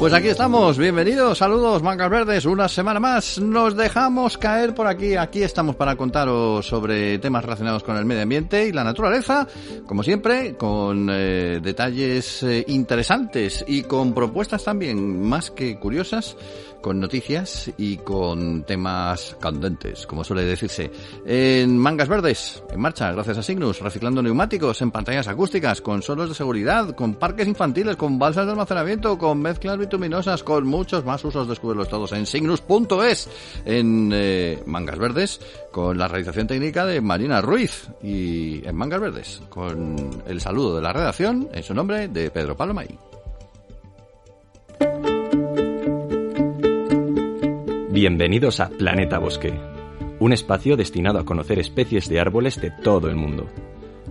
Pues aquí estamos, bienvenidos, saludos, mangas verdes, una semana más nos dejamos caer por aquí. Aquí estamos para contaros sobre temas relacionados con el medio ambiente y la naturaleza, como siempre, con detalles interesantes y con propuestas también más que curiosas, con noticias y con temas candentes, como suele decirse. En Mangas Verdes, en marcha, gracias a Cygnus, reciclando neumáticos en pantallas acústicas, con suelos de seguridad, con parques infantiles, con balsas de almacenamiento, con mezclas bituminosas, con muchos más usos. Descúbrelos todos en Cygnus.es, en Mangas Verdes, con la realización técnica de Marina Ruiz, y en Mangas Verdes, con el saludo de la redacción, en su nombre, de Pedro Palomay. Bienvenidos a Planeta Bosque, un espacio destinado a conocer especies de árboles de todo el mundo.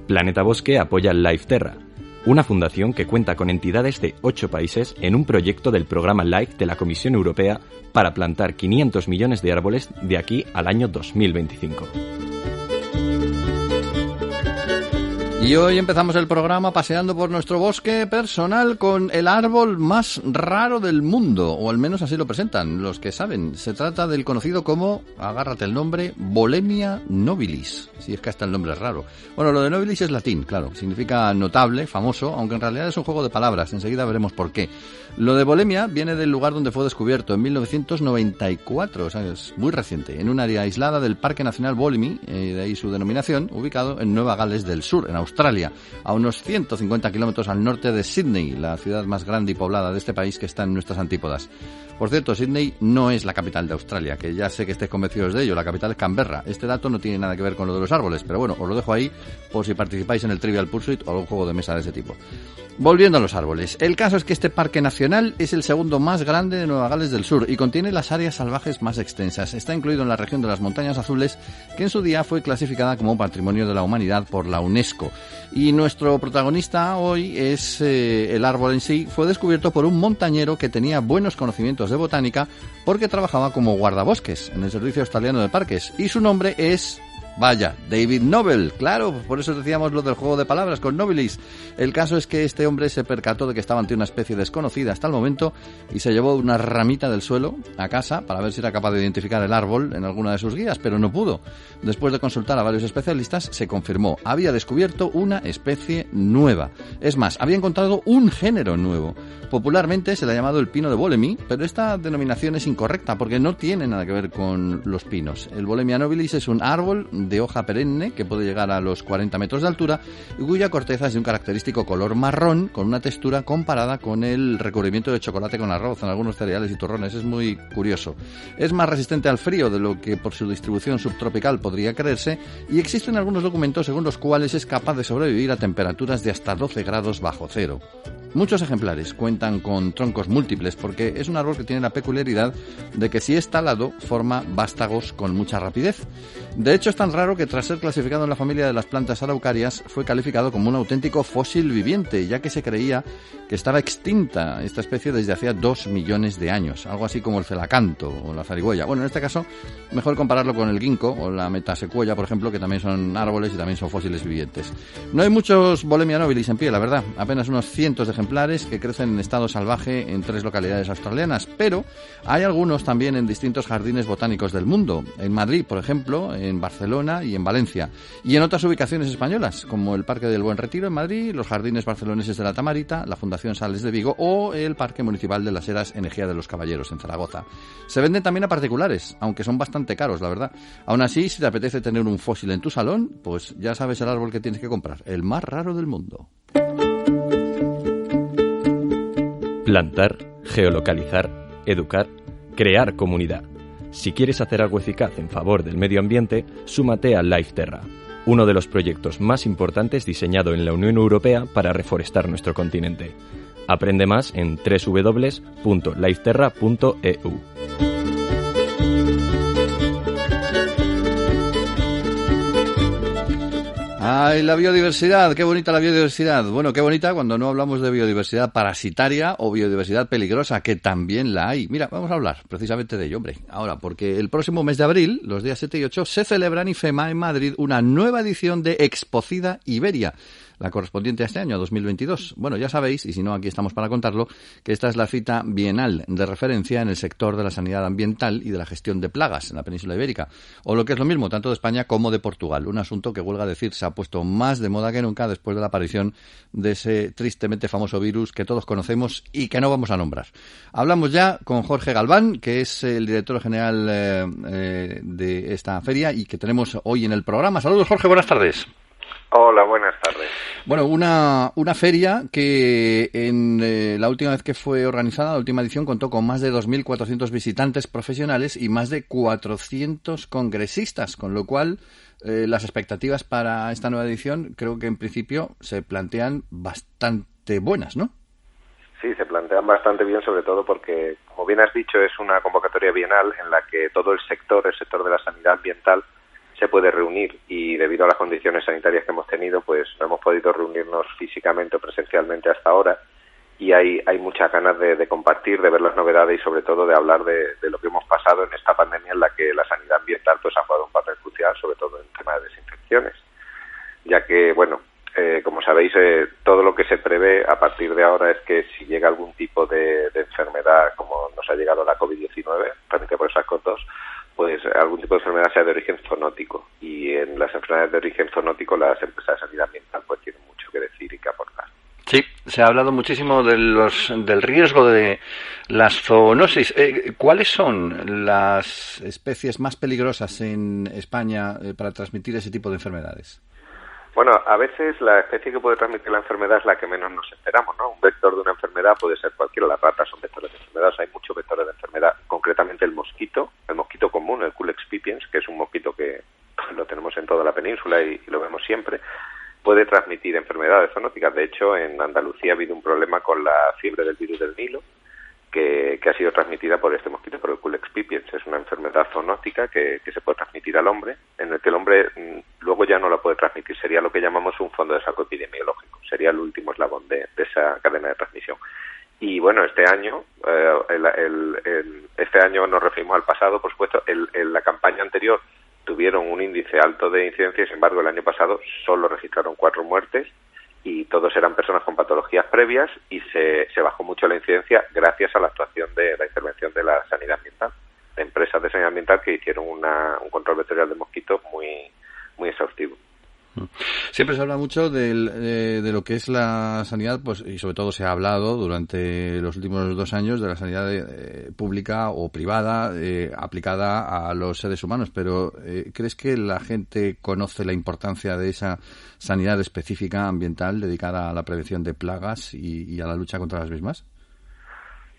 Planeta Bosque apoya Life Terra, una fundación que cuenta con entidades de 8 países en un proyecto del programa LIFE de la Comisión Europea para plantar 500 millones de árboles de aquí al año 2025. Y hoy empezamos el programa paseando por nuestro bosque personal con el árbol más raro del mundo, o al menos así lo presentan los que saben. Se trata del conocido como, agárrate el nombre, Bolemia nobilis, si es que hasta el nombre es raro. Bueno, lo de nobilis es latín, claro, significa notable, famoso, aunque en realidad es un juego de palabras, enseguida veremos por qué. Lo de Bolemia viene del lugar donde fue descubierto, en 1994, o sea, es muy reciente, en un área aislada del Parque Nacional Bolemi, de ahí su denominación, ubicado en Nueva Gales del Sur, en Australia, a unos 150 kilómetros al norte de Sydney, la ciudad más grande y poblada de este país que está en nuestras antípodas. Por cierto, Sydney no es la capital de Australia, que ya sé que estéis convencidos de ello, la capital es Canberra. Este dato no tiene nada que ver con lo de los árboles, pero bueno, os lo dejo ahí por si participáis en el Trivial Pursuit o algún juego de mesa de ese tipo. Volviendo a los árboles, el caso es que este parque nacional es el segundo más grande de Nueva Gales del Sur y contiene las áreas salvajes más extensas. Está incluido en la región de las Montañas Azules, que en su día fue clasificada como Patrimonio de la Humanidad por la UNESCO. Y nuestro protagonista hoy es el árbol en sí. Fue descubierto por un montañero que tenía buenos conocimientos de botánica porque trabajaba como guardabosques en el Servicio Australiano de Parques, y su nombre es... vaya, David Nobel, claro, por eso decíamos lo del juego de palabras con nobilis. El caso es que este hombre se percató de que estaba ante una especie desconocida hasta el momento y se llevó una ramita del suelo a casa para ver si era capaz de identificar el árbol en alguna de sus guías, pero no pudo. Después de consultar a varios especialistas, se confirmó, había descubierto una especie nueva. Es más, había encontrado un género nuevo. Popularmente se le ha llamado el pino de Bolemi, pero esta denominación es incorrecta porque no tiene nada que ver con los pinos. El Bolemia nobilis es un árbol de hoja perenne que puede llegar a los 40 metros de altura y cuya corteza es de un característico color marrón con una textura comparada con el recubrimiento de chocolate con arroz en algunos cereales y turrones. Es muy curioso. Es más resistente al frío de lo que por su distribución subtropical podría creerse, y existen algunos documentos según los cuales es capaz de sobrevivir a temperaturas de hasta 12 grados bajo cero. Muchos ejemplares cuentan con troncos múltiples porque es un árbol que tiene la peculiaridad de que si es talado forma vástagos con mucha rapidez. De hecho, es tan raro que tras ser clasificado en la familia de las plantas araucarias fue calificado como un auténtico fósil viviente, ya que se creía que estaba extinta esta especie desde hacía 2 millones de años, algo así como el celacanto o la zarigüeya. Bueno, en este caso, mejor compararlo con el ginkgo o la metasecuoya, por ejemplo, que también son árboles y también son fósiles vivientes. No hay muchos Bolemia nobilis en pie, la verdad, apenas unos cientos de ejemplares que crecen en estado salvaje en 3 localidades australianas, pero hay algunos también en distintos jardines botánicos del mundo, en Madrid, por ejemplo, en Barcelona y en Valencia, y en otras ubicaciones españolas, como el Parque del Buen Retiro en Madrid, los jardines barceloneses de la Tamarita, la Fundación Sales de Vigo o el Parque Municipal de las Heras Energía de los Caballeros en Zaragoza. Se venden también a particulares, aunque son bastante caros, la verdad. Aún así, si te apetece tener un fósil en tu salón, pues ya sabes el árbol que tienes que comprar, el más raro del mundo. Plantar, geolocalizar, educar, crear comunidad. Si quieres hacer algo eficaz en favor del medio ambiente, súmate a Life Terra, uno de los proyectos más importantes diseñado en la Unión Europea para reforestar nuestro continente. Aprende más en www.lifeterra.eu. Ay, la biodiversidad, qué bonita la biodiversidad. Bueno, qué bonita cuando no hablamos de biodiversidad parasitaria o biodiversidad peligrosa, que también la hay. Mira, vamos a hablar precisamente de ello, hombre. Ahora, porque el próximo mes de abril, los días 7 y 8, se celebra en IFEMA, en Madrid, una nueva edición de Expocida Iberia, la correspondiente a este año, a 2022. Bueno, ya sabéis, y si no, aquí estamos para contarlo, que esta es la cita bienal de referencia en el sector de la sanidad ambiental y de la gestión de plagas en la península ibérica, o lo que es lo mismo, tanto de España como de Portugal. Un asunto que, huelga decir, se ha puesto más de moda que nunca después de la aparición de ese tristemente famoso virus que todos conocemos y que no vamos a nombrar. Hablamos ya con Jorge Galván, que es el director general de esta feria y que tenemos hoy en el programa. Saludos, Jorge, buenas tardes. Hola, buenas tardes. Bueno, una feria que en la última vez que fue organizada, la última edición, contó con más de 2.400 visitantes profesionales y más de 400 congresistas, con lo cual las expectativas para esta nueva edición creo que en principio se plantean bastante buenas, ¿no? Sí, se plantean bastante bien, sobre todo porque, como bien has dicho, es una convocatoria bienal en la que todo el sector de la sanidad ambiental, se puede reunir, y debido a las condiciones sanitarias que hemos tenido, pues no hemos podido reunirnos físicamente o presencialmente hasta ahora, y hay muchas ganas de compartir, de ver las novedades y sobre todo de hablar de lo que hemos pasado en esta pandemia en la que la sanidad ambiental pues ha jugado un papel crucial, sobre todo en el tema de desinfecciones, ya que, bueno, como sabéis, todo lo que se prevé a partir de ahora es que si llega algún tipo de enfermedad, como nos ha llegado la COVID-19, transmitida por SARS-CoV-2, pues algún tipo de enfermedad sea de origen zoonótico, y en las enfermedades de origen zoonótico las empresas de sanidad ambiental pues tienen mucho que decir y que aportar. Sí, se ha hablado muchísimo del riesgo de las zoonosis. ¿Cuáles son las especies más peligrosas en España para transmitir ese tipo de enfermedades? Bueno, a veces la especie que puede transmitir la enfermedad es la que menos nos esperamos, ¿no? Un vector de una enfermedad puede ser cualquiera, las ratas son vectores de enfermedades, hay muchos vectores de enfermedad, concretamente el mosquito común, el Culex pipiens, que es un mosquito que lo tenemos en toda la península y lo vemos siempre, puede transmitir enfermedades zoonóticas. De hecho, en Andalucía ha habido un problema con la fiebre del virus del Nilo, que ha sido transmitida por este mosquito, por el Culex pipiens. Es una enfermedad zoonótica que se puede transmitir al hombre, en el que el hombre luego ya no la puede transmitir. Sería lo que llamamos un fondo de saco epidemiológico. Sería el último eslabón de esa cadena de transmisión. Y bueno, este año nos referimos al pasado, por supuesto. En la campaña anterior tuvieron un índice alto de incidencia, sin embargo el año pasado solo registraron 4 muertes, y todos eran personas con patologías previas, y se bajó mucho la incidencia gracias a la actuación de la intervención de la sanidad ambiental, de empresas de sanidad ambiental que hicieron un control vectorial de mosquitos muy exhaustivo. Siempre se habla mucho de lo que es la sanidad, pues, y sobre todo se ha hablado durante los últimos 2 años de la sanidad pública o privada aplicada a los seres humanos, pero ¿crees que la gente conoce la importancia de esa sanidad específica ambiental dedicada a la prevención de plagas y a la lucha contra las mismas?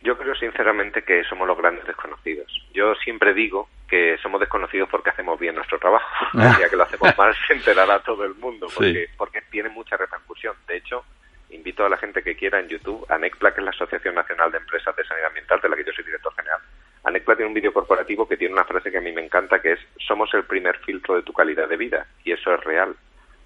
Yo creo sinceramente que somos los grandes desconocidos. Yo siempre digo que somos desconocidos porque hacemos bien nuestro trabajo. Ya que lo hacemos mal se enterará todo el mundo, porque tiene mucha repercusión. De hecho, invito a la gente que quiera en YouTube, ANECPLA, que es la Asociación Nacional de Empresas de Sanidad Ambiental, de la que yo soy director general. ANECPLA tiene un vídeo corporativo que tiene una frase que a mí me encanta, que es: somos el primer filtro de tu calidad de vida, y eso es real.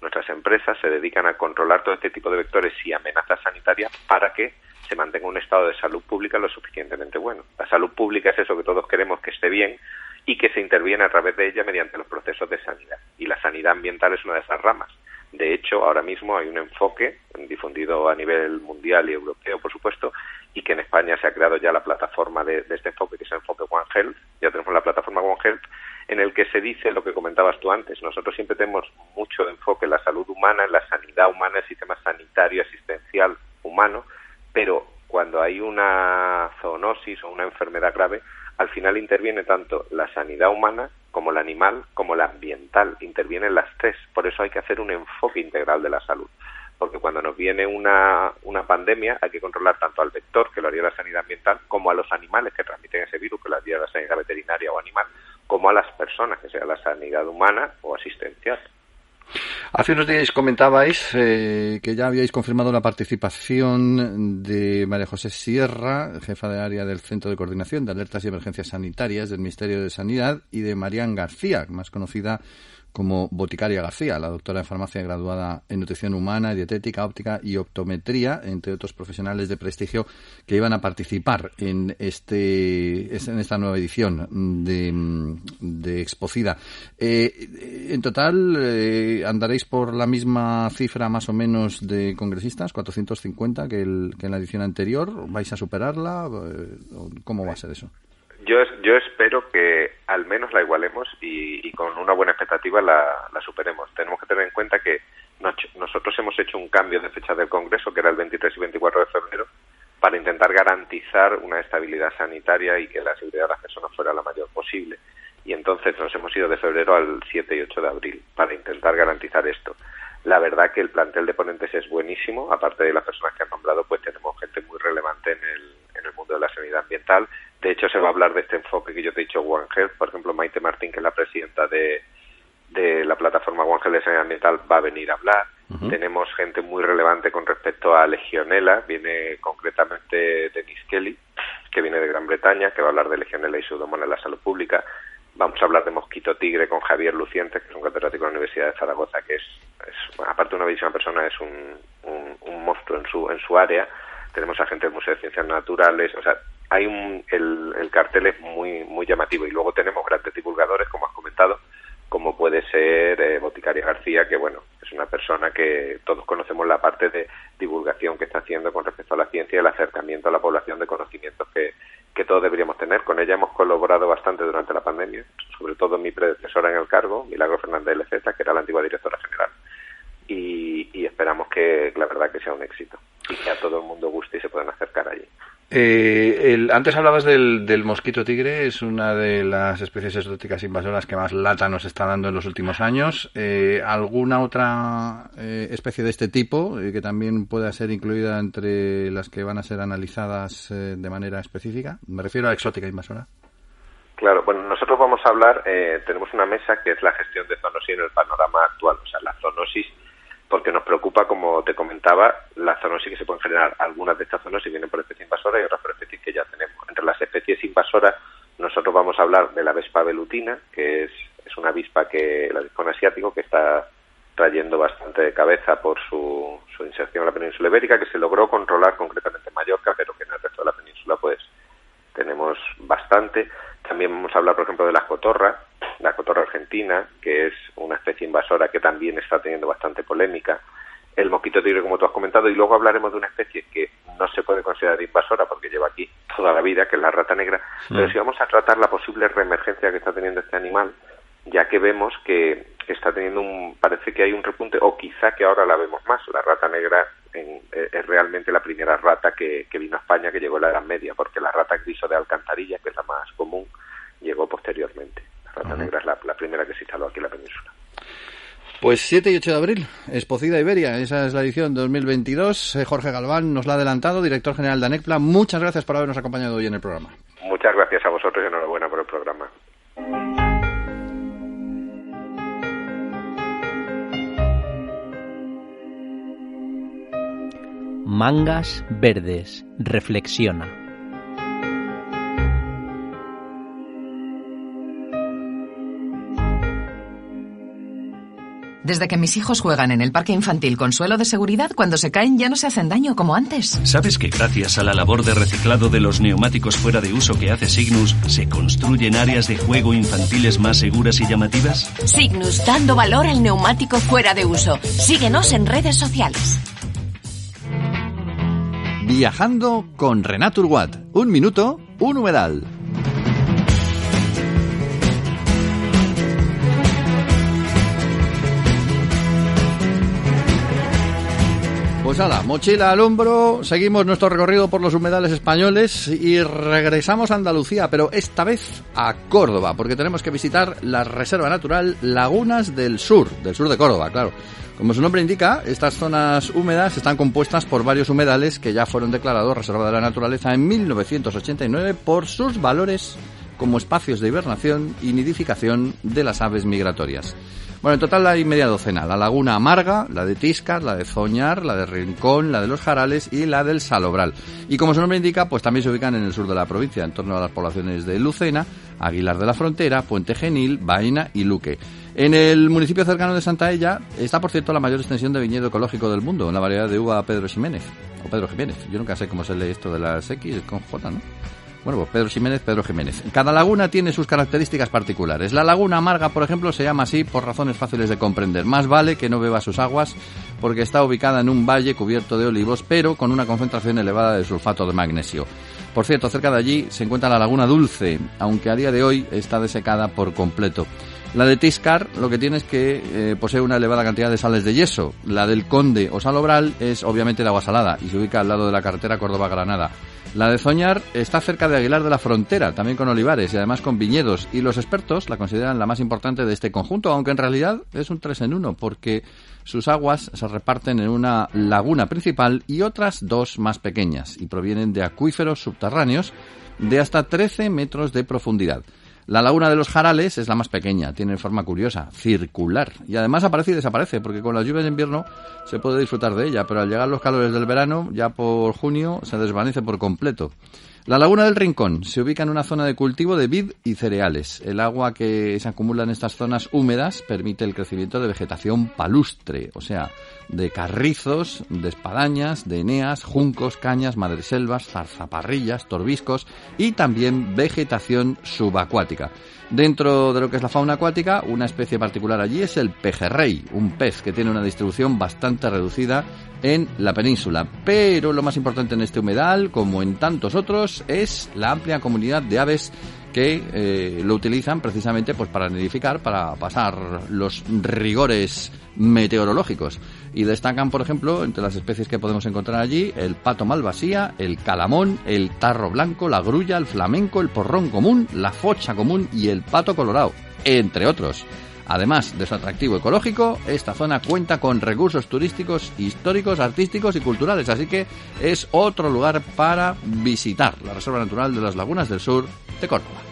Nuestras empresas se dedican a controlar todo este tipo de vectores y amenazas sanitarias para que se mantenga un estado de salud pública lo suficientemente bueno. La salud pública es eso que todos queremos que esté bien y que se interviene a través de ella mediante los procesos de sanidad. Y la sanidad ambiental es una de esas ramas. De hecho, ahora mismo hay un enfoque difundido a nivel mundial y europeo, por supuesto, y que en España se ha creado ya la plataforma de este enfoque, que es el enfoque One Health. Ya tenemos la plataforma One Health, en el que se dice lo que comentabas tú antes. Nosotros siempre tenemos mucho enfoque en la salud humana, en la sanidad humana, el sistema sanitario asistencial humano, pero cuando hay una zoonosis o una enfermedad grave, al final interviene tanto la sanidad humana como la animal, como la ambiental. Intervienen las tres. Por eso hay que hacer un enfoque integral de la salud. Porque cuando nos viene una pandemia hay que controlar tanto al vector, que lo haría la sanidad ambiental, como a los animales que transmiten ese virus, que lo haría la sanidad veterinaria o animal, como a las personas, que sea la sanidad humana o asistencial. Hace unos días comentabais que ya habíais confirmado la participación de María José Sierra, jefa de área del Centro de Coordinación de Alertas y Emergencias Sanitarias del Ministerio de Sanidad, y de Marian García, más conocida como Boticaria García, la doctora en farmacia graduada en nutrición humana, dietética, óptica y optometría, entre otros profesionales de prestigio que iban a participar en esta nueva edición de Expocida. En total, ¿andaréis por la misma cifra más o menos de congresistas, 450 que en la edición anterior? ¿Vais a superarla? ¿Cómo va a ser eso? Yo espero que al menos la igualemos y con una buena expectativa la superemos. Tenemos que tener en cuenta que nosotros hemos hecho un cambio de fecha del Congreso, que era el 23 y 24 de febrero, para intentar garantizar una estabilidad sanitaria y que la seguridad de las personas fuera la mayor posible. Y entonces nos hemos ido de febrero al 7 y 8 de abril para intentar garantizar esto. La verdad que el plantel de ponentes es buenísimo. Aparte de las personas que han nombrado, pues tenemos gente muy relevante en el mundo de la sanidad ambiental. De hecho, se va a hablar de este enfoque que yo te he dicho, One Health. Por ejemplo, Maite Martín, que es la presidenta de la plataforma One Health de Sanidad Ambiental, va a venir a hablar. Uh-huh. Tenemos gente muy relevante con respecto a Legionela. Viene concretamente Denise Kelly, que viene de Gran Bretaña, que va a hablar de Legionela y Pseudomonas en la salud pública. Vamos a hablar de mosquito tigre con Javier Lucientes, que es un catedrático de la Universidad de Zaragoza, que es aparte de una bellísima persona, es un monstruo en su área. Tenemos a gente del Museo de Ciencias Naturales, o sea, hay el cartel es muy muy llamativo, y luego tenemos grandes divulgadores, como has comentado, como puede ser Boticaria García, que bueno, es una persona que todos conocemos la parte de divulgación que está haciendo con respecto a la ciencia y el acercamiento a la población de conocimientos que todos deberíamos tener. Con ella hemos colaborado bastante durante la pandemia, sobre todo mi predecesora en el cargo, Milagro Fernández LZ, que era la antigua directora general, y esperamos que la verdad que sea un éxito y que a todo el mundo guste y se puedan acercar allí. Antes hablabas del mosquito tigre, es una de las especies exóticas invasoras que más lata nos está dando en los últimos años. ¿Alguna otra especie de este tipo que también pueda ser incluida entre las que van a ser analizadas de manera específica? Me refiero a exótica invasora. Claro, bueno, nosotros vamos a hablar, tenemos una mesa que es la gestión de zoonosis en el panorama actual, o sea, la zoonosis, porque nos preocupa, como te comentaba, la zoonosis que se pueden generar. Algunas de estas zoonosis vienen por especies invasoras y otras por especies que ya tenemos. Entre las especies invasoras, nosotros vamos a hablar de la avispa velutina, que es una avispa el avispón asiático, que está trayendo bastante de cabeza por su inserción en la península ibérica, que se logró controlar concretamente en Mallorca, pero que en el resto de la península pues tenemos bastante. También vamos a hablar, por ejemplo, de la cotorra argentina, que es una especie invasora que también está teniendo bastante polémica. El mosquito tigre, como tú has comentado, y luego hablaremos de una especie que no se puede considerar invasora porque lleva aquí toda la vida, que es la rata negra, pero sí vamos a tratar la posible reemergencia que está teniendo este animal, ya que vemos que está teniendo parece que hay un repunte, o quizá que ahora la vemos más. La rata negra es realmente la primera rata que vino a España, que llegó en la Edad Media, porque la rata griso de alcantarilla, que es la más común, llegó posteriormente. La rata negra es la primera que se instaló aquí en la península. Pues 7 y 8 de abril, Expocida Iberia, esa es la edición 2022. Jorge Galván nos la ha adelantado, director general de ANECPLA. Muchas gracias por habernos acompañado hoy en el programa. Muchas gracias a vosotros y enhorabuena por el programa. Mangas Verdes reflexiona. Desde que mis hijos juegan en el parque infantil con suelo de seguridad, cuando se caen ya no se hacen daño como antes. ¿Sabes que gracias a la labor de reciclado de los neumáticos fuera de uso que hace Signus, se construyen áreas de juego infantiles más seguras y llamativas? Signus, dando valor al neumático fuera de uso. Síguenos en redes sociales. Viajando con Renato Urguat. 1 minuto, un humedal. Pues ala, mochila al hombro, seguimos nuestro recorrido por los humedales españoles y regresamos a Andalucía, pero esta vez a Córdoba, porque tenemos que visitar la Reserva Natural Lagunas del Sur de Córdoba, claro. Como su nombre indica, estas zonas húmedas están compuestas por varios humedales que ya fueron declarados Reserva de la Naturaleza en 1989 por sus valores como espacios de hibernación y nidificación de las aves migratorias. Bueno, en total hay media docena: la Laguna Amarga, la de Tiscar, la de Zoñar, la de Rincón, la de Los Jarales y la del Salobral. Y como su nombre indica, pues también se ubican en el sur de la provincia, en torno a las poblaciones de Lucena, Aguilar de la Frontera, Puente Genil, Baena y Luque. En el municipio cercano de Santaella está, por cierto, la mayor extensión de viñedo ecológico del mundo, en la variedad de uva Pedro Ximénez, o Pedro Jiménez. Yo nunca sé cómo se lee esto de las X con J, ¿no? Bueno, pues Pedro Jiménez. Cada laguna tiene sus características particulares. La Laguna Amarga, por ejemplo, se llama así por razones fáciles de comprender. Más vale que no beba sus aguas porque está ubicada en un valle cubierto de olivos, pero con una concentración elevada de sulfato de magnesio. Por cierto, cerca de allí se encuentra la Laguna Dulce, aunque a día de hoy está desecada por completo. La de Tiscar lo que tiene es que posee una elevada cantidad de sales de yeso. La del Conde o Salobral es obviamente de agua salada y se ubica al lado de la carretera Córdoba-Granada. La de Zoñar está cerca de Aguilar de la Frontera, también con olivares y además con viñedos, y los expertos la consideran la más importante de este conjunto, aunque en realidad es un 3 en 1, porque sus aguas se reparten en una laguna principal y otras dos más pequeñas, y provienen de acuíferos subterráneos de hasta 13 metros de profundidad. La Laguna de los Jarales es la más pequeña, tiene forma curiosa, circular, y además aparece y desaparece, porque con las lluvias de invierno se puede disfrutar de ella, pero al llegar los calores del verano, ya por junio, se desvanece por completo. La Laguna del Rincón se ubica en una zona de cultivo de vid y cereales. El agua que se acumula en estas zonas húmedas permite el crecimiento de vegetación palustre, o sea, de carrizos, de espadañas, de eneas, juncos, cañas, madreselvas, zarzaparrillas, torbiscos y también vegetación subacuática. Dentro de lo que es la fauna acuática, una especie particular allí es el pejerrey, un pez que tiene una distribución bastante reducida en la península. Pero lo más importante en este humedal, como en tantos otros, es la amplia comunidad de aves que lo utilizan precisamente pues para nidificar, para pasar los rigores meteorológicos. Y destacan, por ejemplo, entre las especies que podemos encontrar allí, el pato malvasía, el calamón, el tarro blanco, la grulla, el flamenco, el porrón común, la focha común y el pato colorado, entre otros. Además de su atractivo ecológico, esta zona cuenta con recursos turísticos, históricos, artísticos y culturales, así que es otro lugar para visitar, la Reserva Natural de las Lagunas del Sur de Córdoba.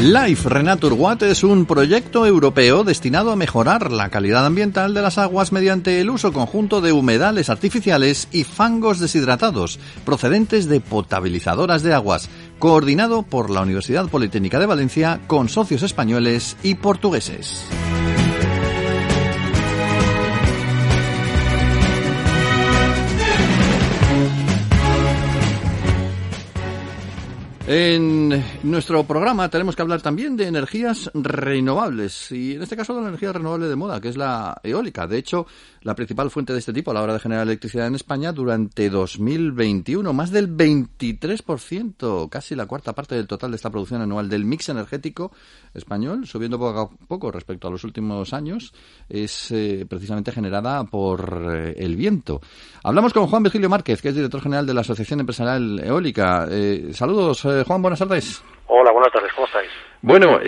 Life Renature Watt es un proyecto europeo destinado a mejorar la calidad ambiental de las aguas mediante el uso conjunto de humedales artificiales y fangos deshidratados procedentes de potabilizadoras de aguas, coordinado por la Universidad Politécnica de Valencia con socios españoles y portugueses. En nuestro programa tenemos que hablar también de energías renovables y en este caso de la energía renovable de moda, que es la eólica. De hecho, la principal fuente de este tipo a la hora de generar electricidad en España durante 2021, más del 23%, casi la cuarta parte del total de esta producción anual del mix energético español, subiendo poco a poco respecto a los últimos años, es precisamente generada por el viento. Hablamos con Juan Virgilio Márquez, que es director general de la Asociación Empresarial Eólica. Saludos, Juan, buenas tardes. Hola, buenas tardes, ¿cómo estáis? Bueno,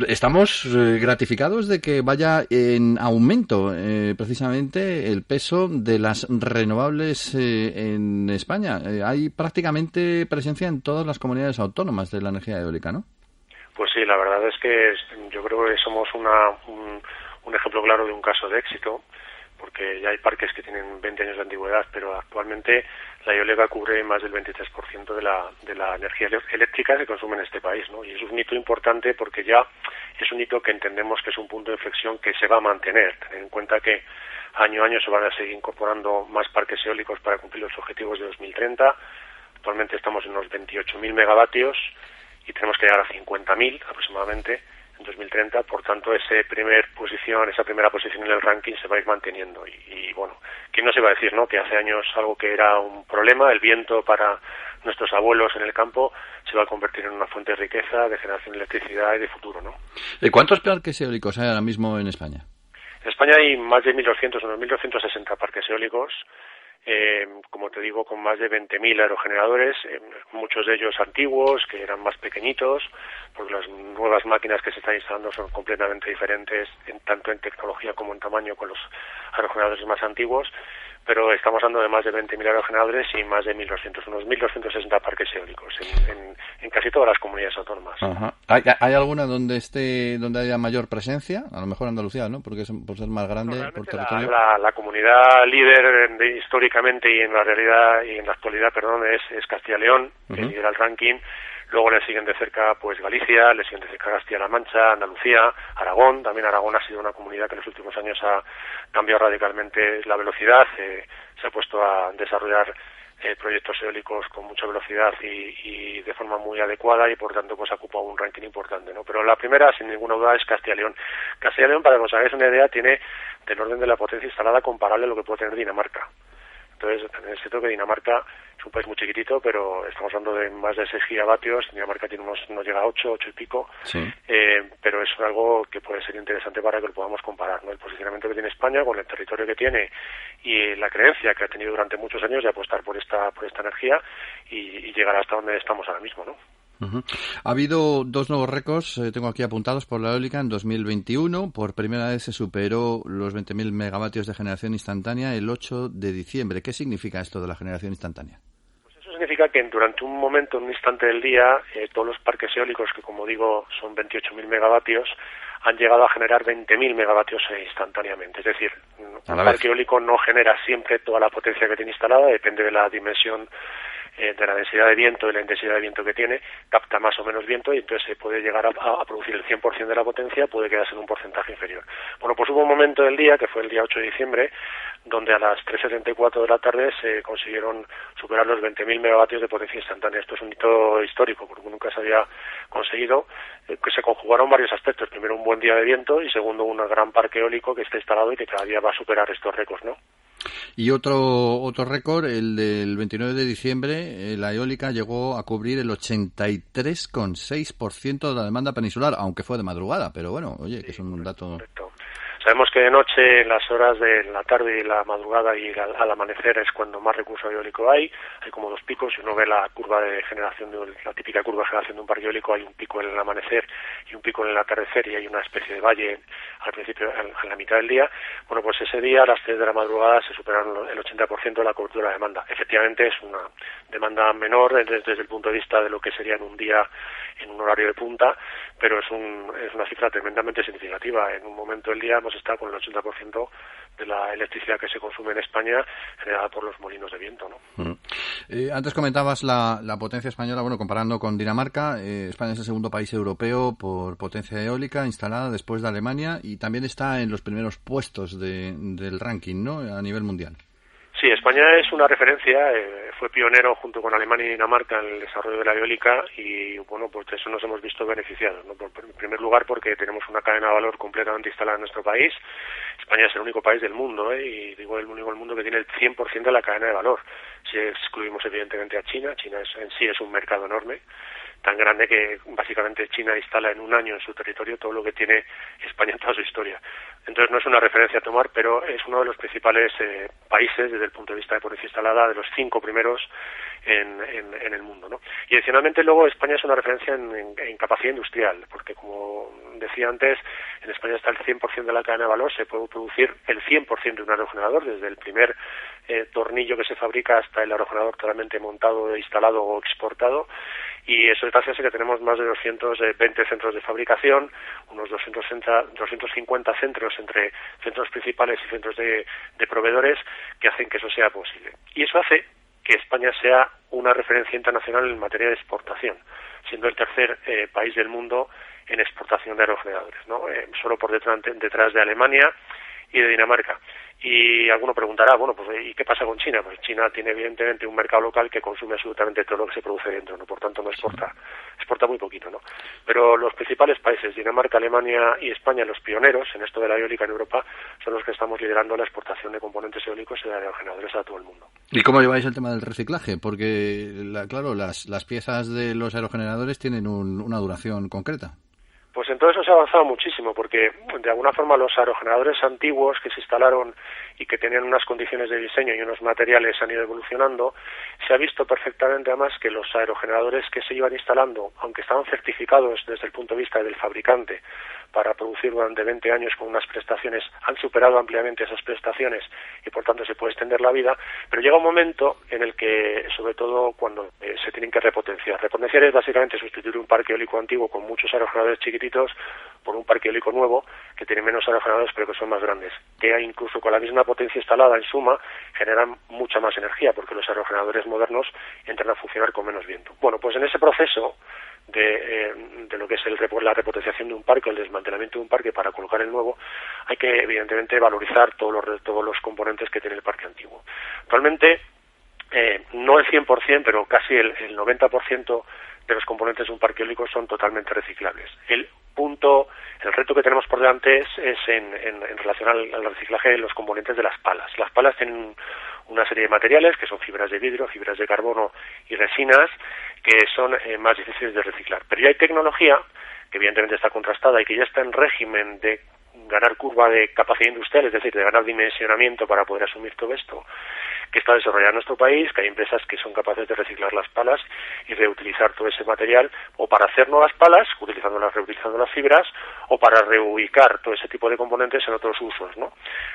estamos gratificados de que vaya en aumento precisamente el peso de las renovables en España. Hay prácticamente presencia en todas las comunidades autónomas de la energía eólica, ¿no? Pues sí, la verdad es que yo creo que somos un ejemplo claro de un caso de éxito, porque ya hay parques que tienen 20 años de antigüedad, pero actualmente la eólica cubre más del 23% de la energía eléctrica que consume en este país, ¿no? Y es un hito importante porque ya es un hito que entendemos que es un punto de inflexión que se va a mantener. Tener en cuenta que año a año se van a seguir incorporando más parques eólicos para cumplir los objetivos de 2030. Actualmente estamos en unos 28.000 megavatios y tenemos que llegar a 50.000 aproximadamente en 2030, por tanto esa primera posición en el ranking se va a ir manteniendo y bueno, ¿quién no se va a decir, no? Que hace años algo que era un problema, el viento para nuestros abuelos en el campo, se va a convertir en una fuente de riqueza, de generación de electricidad y de futuro, ¿no? ¿Cuántos parques eólicos hay ahora mismo en España? En España hay más de 1.200, unos 1.260 parques eólicos como te digo, con más de 20.000 aerogeneradores, muchos de ellos antiguos, que eran más pequeñitos, porque las nuevas máquinas que se están instalando son completamente diferentes, tanto en tecnología como en tamaño, con los aerogeneradores más antiguos, pero estamos hablando de más de 20.000 aerogeneradores y más de 1.200, unos 1.260 parques eólicos en casi todas las comunidades autónomas. Ajá. ¿Hay alguna donde haya mayor presencia? A lo mejor Andalucía, ¿no? Porque por ser más grande, por territorio. La comunidad líder históricamente y en la realidad y en la actualidad, es Castilla y León, que lidera el ranking. Luego le siguen de cerca pues Galicia, le siguen de cerca Castilla-La Mancha, Andalucía, Aragón. También Aragón ha sido una comunidad que en los últimos años ha cambiado radicalmente la velocidad, se ha puesto a desarrollar proyectos eólicos con mucha velocidad y de forma muy adecuada, y por tanto pues ha ocupado un ranking importante, ¿no? Pero la primera, sin ninguna duda, es Castilla y León. Castilla y León, para que os hagáis una idea, tiene del orden de la potencia instalada comparable a lo que puede tener Dinamarca. Entonces, es cierto que Dinamarca es un país muy chiquitito, pero estamos hablando de más de 6 gigavatios. Dinamarca no llega a 8 y pico, sí. Pero es algo que puede ser interesante para que lo podamos comparar, ¿no? El posicionamiento que tiene España con el territorio que tiene y la creencia que ha tenido durante muchos años de apostar por esta energía y llegar hasta donde estamos ahora mismo, ¿no? Ha habido 2 nuevos récords, tengo aquí apuntados, por la eólica en 2021. Por primera vez se superó los 20.000 megavatios de generación instantánea el 8 de diciembre. ¿Qué significa esto de la generación instantánea? Pues eso significa que durante un momento, en un instante del día, todos los parques eólicos, que como digo son 28.000 megavatios, han llegado a generar 20.000 megavatios instantáneamente. Es decir, un parque eólico no genera siempre toda la potencia que tiene instalada, depende de la dimensión, de la densidad de viento y la intensidad de viento que tiene, capta más o menos viento y entonces se puede llegar a producir el 100% de la potencia, puede quedarse en un porcentaje inferior. Bueno, pues hubo un momento del día, que fue el día 8 de diciembre, donde a las 3:74 de la tarde se consiguieron superar los 20.000 megavatios de potencia instantánea. Esto es un hito histórico, porque nunca se había conseguido, que se conjugaron varios aspectos. Primero, un buen día de viento, y segundo, un gran parque eólico que está instalado y que cada día va a superar estos récords, ¿no? Y otro récord, el del 29 de diciembre, la eólica llegó a cubrir el 83,6% de la demanda peninsular, aunque fue de madrugada, pero bueno, oye, que es un dato... Correcto. Sabemos que de noche, en las horas de la tarde y la madrugada y al amanecer, es cuando más recurso eólico hay como 2 picos. Si uno ve la curva de generación, la típica curva de generación de un parque eólico, hay un pico en el amanecer y un pico en el atardecer, y hay una especie de valle al principio, en la mitad del día. Bueno, pues ese día, a las 3 de la madrugada, se superaron el 80% de la cobertura de demanda. Efectivamente, es una demanda menor desde el punto de vista de lo que sería en un día, en un horario de punta, pero es una cifra tremendamente significativa. En un momento del día hemos estado con el 80% de la electricidad que se consume en España generada por los molinos de viento, ¿no? Antes comentabas la potencia española, bueno, comparando con Dinamarca, España es el segundo país europeo por potencia eólica instalada después de Alemania, y también está en los primeros puestos del ranking, ¿no?, a nivel mundial. Sí, España es una referencia, fue pionero junto con Alemania y Dinamarca en el desarrollo de la eólica, y bueno, pues de eso nos hemos visto beneficiados, ¿no? En primer lugar, porque tenemos una cadena de valor completamente instalada en nuestro país. España es el único país del mundo, y digo el único del mundo que tiene el 100% de la cadena de valor. Si excluimos evidentemente a China en sí es un mercado enorme, tan grande que básicamente China instala en un año en su territorio todo lo que tiene España en toda su historia. Entonces no es una referencia a tomar, pero es uno de los principales países desde el punto de vista de potencia instalada, de los 5 primeros en el mundo, ¿no? Y adicionalmente luego España es una referencia en capacidad industrial, porque como decía antes, en España está el 100% de la cadena de valor, se puede producir el 100% de un aerogenerador, desde el primer tornillo que se fabrica hasta el aerogenerador totalmente montado, instalado o exportado, y eso es gracias a que tenemos más de 220 centros de fabricación, unos 250 centros entre centros principales y centros de proveedores, que hacen que eso sea posible. Y eso hace que España sea una referencia internacional en materia de exportación, siendo el tercer país del mundo en exportación de aerogeneradores, ¿no? Solo por detrás de Alemania y de Dinamarca. Y alguno preguntará, bueno, pues ¿y qué pasa con China? Pues China tiene evidentemente un mercado local que consume absolutamente todo lo que se produce dentro, ¿no? Por tanto no exporta muy poquito, ¿no? Pero los principales países, Dinamarca, Alemania y España, los pioneros en esto de la eólica en Europa, son los que estamos liderando la exportación de componentes eólicos y de aerogeneradores a todo el mundo. ¿Y cómo lleváis el tema del reciclaje? Porque, claro, las piezas de los aerogeneradores tienen una duración concreta. Pues en todo eso se ha avanzado muchísimo, porque de alguna forma los aerogeneradores antiguos que se instalaron y que tenían unas condiciones de diseño y unos materiales han ido evolucionando, se ha visto perfectamente además que los aerogeneradores que se iban instalando, aunque estaban certificados desde el punto de vista del fabricante para producir durante 20 años con unas prestaciones, han superado ampliamente esas prestaciones y por tanto se puede extender la vida, pero llega un momento en el que, sobre todo cuando se tienen que repotenciar. Repotenciar es básicamente sustituir un parque eólico antiguo con muchos aerogeneradores chiquititos por un parque eólico nuevo que tiene menos aerogeneradores pero que son más grandes, que incluso con la misma potencia instalada en suma generan mucha más energía porque los aerogeneradores modernos entran a funcionar con menos viento. Bueno, pues en ese proceso de lo que es la repotenciación de un parque, el desmantelamiento de un parque para colocar el nuevo, hay que evidentemente valorizar todos los componentes que tiene el parque antiguo. Actualmente, no el 100%, pero casi el 90% de los componentes de un parque eólico son totalmente reciclables. El reto que tenemos por delante es en relación al reciclaje de los componentes de las palas. Las palas tienen una serie de materiales que son fibras de vidrio, fibras de carbono y resinas que son más difíciles de reciclar. Pero ya hay tecnología que evidentemente está contrastada y que ya está en régimen de ganar curva de capacidad industrial, es decir, de ganar dimensionamiento para poder asumir todo esto, que está desarrollado en nuestro país, que hay empresas que son capaces de reciclar las palas y reutilizar todo ese material, o para hacer nuevas palas, reutilizando las fibras, o para reubicar todo ese tipo de componentes en otros usos, ¿no?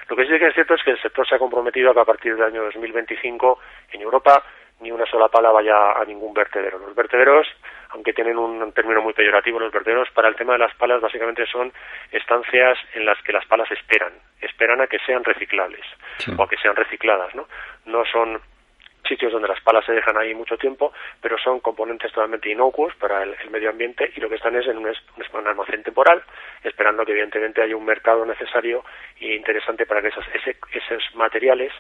Lo que sí que es cierto es que el sector se ha comprometido a que a partir del año 2025 en Europa ni una sola pala vaya a ningún vertedero. Los vertederos, aunque tienen un término muy peyorativo, los vertederos para el tema de las palas básicamente son estancias en las que las palas esperan a que sean reciclables, sí, o a que sean recicladas, ¿no? No son sitios donde las palas se dejan ahí mucho tiempo, pero son componentes totalmente inocuos para el medio ambiente y lo que están es en un almacén temporal, esperando que evidentemente haya un mercado necesario e interesante para que esos materiales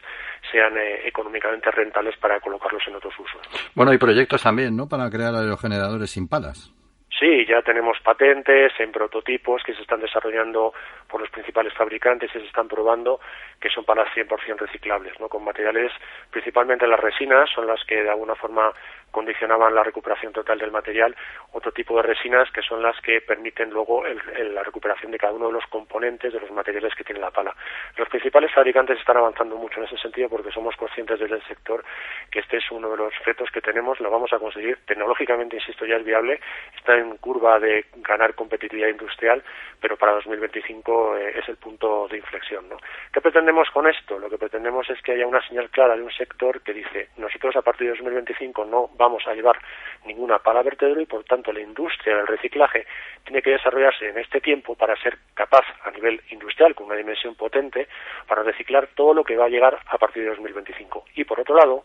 sean económicamente rentables para colocarlos en otros usos. Bueno, hay proyectos también, ¿no?, para crear aerogeneradores sin palas. Sí, ya tenemos patentes en prototipos que se están desarrollando por los principales fabricantes y se están probando, que son palas 100% reciclables, ¿no?, con materiales, principalmente las resinas, son las que de alguna forma condicionaban la recuperación total del material, otro tipo de resinas que son las que permiten luego la recuperación de cada uno de los componentes de los materiales que tiene la pala. Los principales fabricantes están avanzando mucho en ese sentido porque somos conscientes desde el sector que este es uno de los retos que tenemos, lo vamos a conseguir, tecnológicamente, insisto, ya es viable, está en curva de ganar competitividad industrial, pero para 2025 es el punto de inflexión, ¿no? ¿Qué pretendemos con esto? Lo que pretendemos es que haya una señal clara de un sector que dice, nosotros a partir de 2025 no vamos a llevar ninguna pala vertedero y por tanto la industria del reciclaje tiene que desarrollarse en este tiempo para ser capaz a nivel industrial, con una dimensión potente, para reciclar todo lo que va a llegar a partir de 2025. Y por otro lado,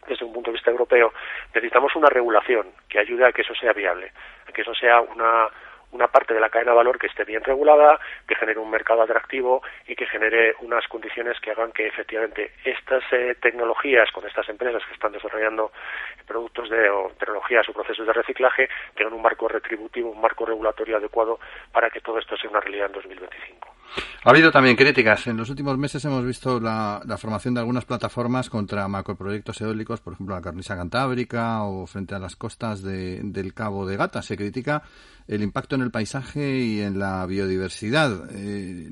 desde un punto de vista europeo, necesitamos una regulación que ayude a que eso sea viable, a que eso sea una parte de la cadena de valor que esté bien regulada, que genere un mercado atractivo y que genere unas condiciones que hagan que efectivamente estas tecnologías con estas empresas que están desarrollando productos o tecnologías o procesos de reciclaje tengan un marco retributivo, un marco regulatorio adecuado para que todo esto sea una realidad en 2025. Ha habido también críticas. En los últimos meses hemos visto la formación de algunas plataformas contra macroproyectos eólicos, por ejemplo la cornisa cantábrica o frente a las costas del Cabo de Gata. Se critica el impacto en el paisaje y en la biodiversidad.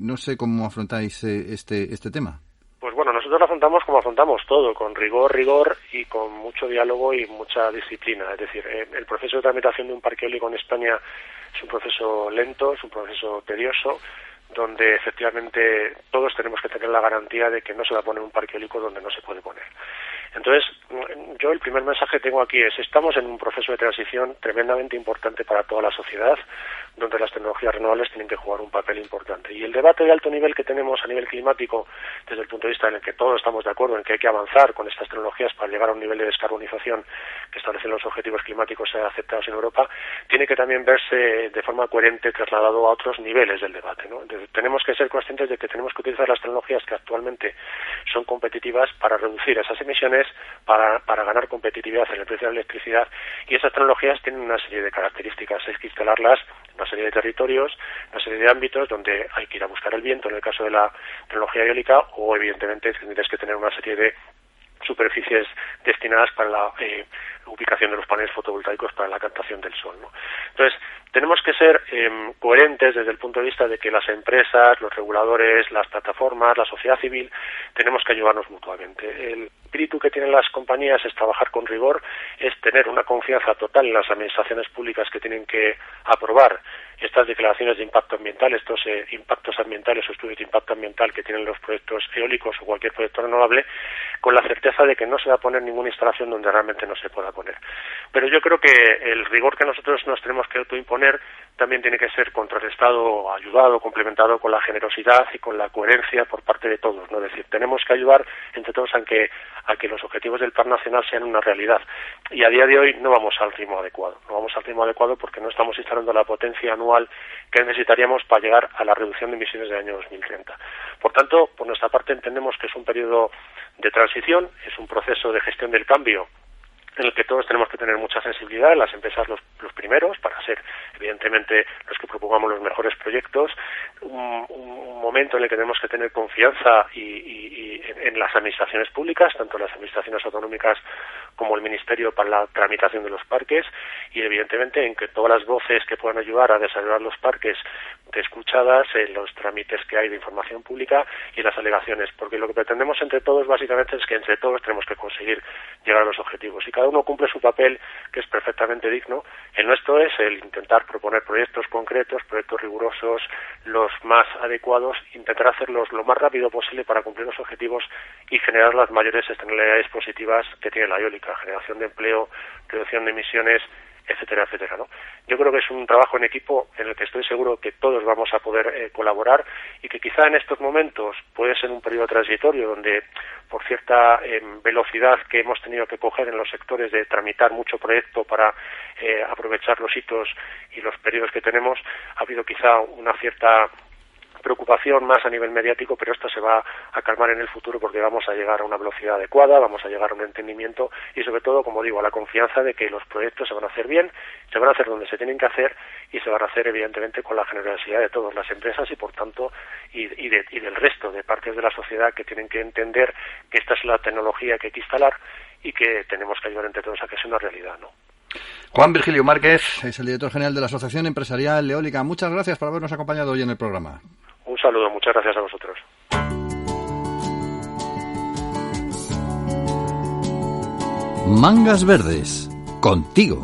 No sé cómo afrontáis este tema. Pues bueno, nosotros lo afrontamos como afrontamos todo, con rigor y con mucho diálogo y mucha disciplina. Es decir, el proceso de tramitación de un parque eólico en España es un proceso lento, es un proceso tedioso, donde efectivamente todos tenemos que tener la garantía de que no se va a poner un parque eólico donde no se puede poner. Entonces, yo el primer mensaje que tengo aquí es, estamos en un proceso de transición tremendamente importante para toda la sociedad, donde las tecnologías renovables tienen que jugar un papel importante. Y el debate de alto nivel que tenemos a nivel climático, desde el punto de vista en el que todos estamos de acuerdo en que hay que avanzar con estas tecnologías para llegar a un nivel de descarbonización que establecen los objetivos climáticos aceptados en Europa, tiene que también verse de forma coherente trasladado a otros niveles del debate, ¿no? Entonces, tenemos que ser conscientes de que tenemos que utilizar las tecnologías que actualmente son competitivas para reducir esas emisiones, para ganar competitividad en el precio de la electricidad, y esas tecnologías tienen una serie de características, hay que instalarlas en una serie de territorios, una serie de ámbitos donde hay que ir a buscar el viento en el caso de la tecnología eólica, o evidentemente tendrías que tener una serie de superficies destinadas para ubicación de los paneles fotovoltaicos para la captación del sol, ¿no? Entonces, tenemos que ser coherentes desde el punto de vista de que las empresas, los reguladores, las plataformas, la sociedad civil, tenemos que ayudarnos mutuamente. El espíritu que tienen las compañías es trabajar con rigor, es tener una confianza total en las administraciones públicas que tienen que aprobar estas declaraciones de impacto ambiental, estos impactos ambientales o estudios de impacto ambiental que tienen los proyectos eólicos o cualquier proyecto renovable, con la certeza de que no se va a poner ninguna instalación donde realmente no se pueda poner. Pero yo creo que el rigor que nosotros nos tenemos que autoimponer también tiene que ser contrarrestado, ayudado, complementado con la generosidad y con la coherencia por parte de todos, ¿no? Es decir, tenemos que ayudar entre todos a que los objetivos del Plan Nacional sean una realidad. Y a día de hoy no vamos al ritmo adecuado. No vamos al ritmo adecuado porque no estamos instalando la potencia anual que necesitaríamos para llegar a la reducción de emisiones del año 2030. Por tanto, por nuestra parte entendemos que es un periodo de transición, es un proceso de gestión del cambio en el que todos tenemos que tener mucha sensibilidad, las empresas los primeros, para ser evidentemente los que propongamos los mejores proyectos, un momento en el que tenemos que tener confianza y en las administraciones públicas, tanto las administraciones autonómicas como el Ministerio para la tramitación de los parques, y evidentemente en que todas las voces que puedan ayudar a desarrollar los parques de escuchadas en los trámites que hay de información pública y las alegaciones, porque lo que pretendemos entre todos básicamente es que entre todos tenemos que conseguir llegar a los objetivos y cada uno cumple su papel, que es perfectamente digno. El nuestro es el intentar proponer proyectos concretos, proyectos rigurosos, los más adecuados, intentar hacerlos lo más rápido posible para cumplir los objetivos y generar las mayores externalidades positivas que tiene la eólica, generación de empleo, reducción de emisiones, etcétera, etcétera, ¿no? Yo creo que es un trabajo en equipo en el que estoy seguro que todos vamos a poder colaborar y que quizá en estos momentos puede ser un periodo transitorio donde por cierta velocidad que hemos tenido que coger en los sectores de tramitar mucho proyecto para aprovechar los hitos y los periodos que tenemos, ha habido quizá una cierta preocupación más a nivel mediático, pero esto se va a calmar en el futuro porque vamos a llegar a una velocidad adecuada, vamos a llegar a un entendimiento y sobre todo, como digo, a la confianza de que los proyectos se van a hacer bien, se van a hacer donde se tienen que hacer y se van a hacer evidentemente con la generosidad de todas las empresas y por tanto y del resto de partes de la sociedad que tienen que entender que esta es la tecnología que hay que instalar y que tenemos que ayudar entre todos a que sea una realidad, ¿no? Juan Virgilio Márquez es el director general de la Asociación Empresarial Eólica. Muchas gracias por habernos acompañado hoy en el programa. Un saludo, muchas gracias a vosotros. Mangas Verdes, contigo.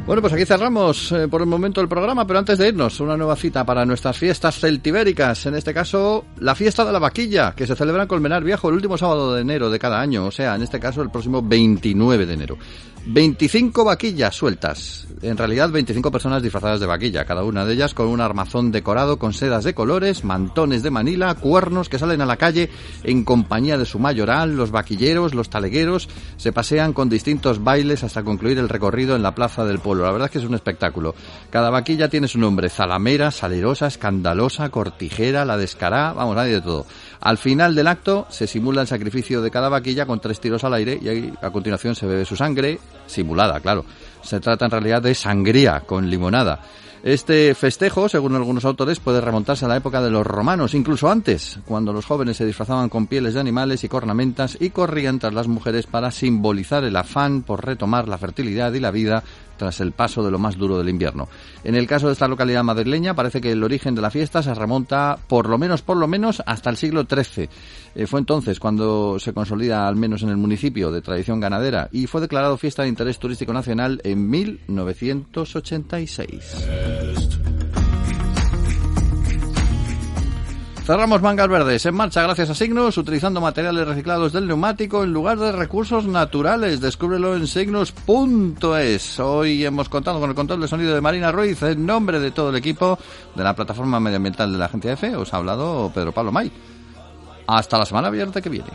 Bueno, pues aquí cerramos por el momento el programa, pero antes de irnos, una nueva cita para nuestras fiestas celtibéricas, en este caso la fiesta de la vaquilla, que se celebra en Colmenar Viejo el último sábado de enero de cada año, o sea, en este caso el próximo 29 de enero. 25 vaquillas sueltas, en realidad 25 personas disfrazadas de vaquilla, cada una de ellas con un armazón decorado con sedas de colores, mantones de Manila, cuernos que salen a la calle en compañía de su mayoral, los vaquilleros, los talegueros, se pasean con distintos bailes hasta concluir el recorrido en la Plaza del Pueblo. La verdad es que es un espectáculo. Cada vaquilla tiene su nombre: zalamera, salerosa, escandalosa, cortijera, la descará, vamos, hay de todo. Al final del acto se simula el sacrificio de cada vaquilla con 3 tiros al aire y ahí, a continuación se bebe su sangre, simulada, claro. Se trata en realidad de sangría con limonada. Este festejo, según algunos autores, puede remontarse a la época de los romanos, incluso antes, cuando los jóvenes se disfrazaban con pieles de animales y cornamentas y corrían tras las mujeres para simbolizar el afán por retomar la fertilidad y la vida tras el paso de lo más duro del invierno. En el caso de esta localidad madrileña, parece que el origen de la fiesta se remonta por lo menos hasta el siglo XIII. Fue entonces cuando se consolida, al menos en el municipio, de tradición ganadera y fue declarado fiesta de interés turístico nacional en 1986. Cerramos Mangas Verdes en marcha gracias a Signus, utilizando materiales reciclados del neumático en lugar de recursos naturales. Descúbrelo en signus.es. Hoy hemos contado con el control de sonido de Marina Ruiz. En nombre de todo el equipo de la plataforma medioambiental de la Agencia EFE, os ha hablado Pedro Pablo May. Hasta la semana abierta que viene.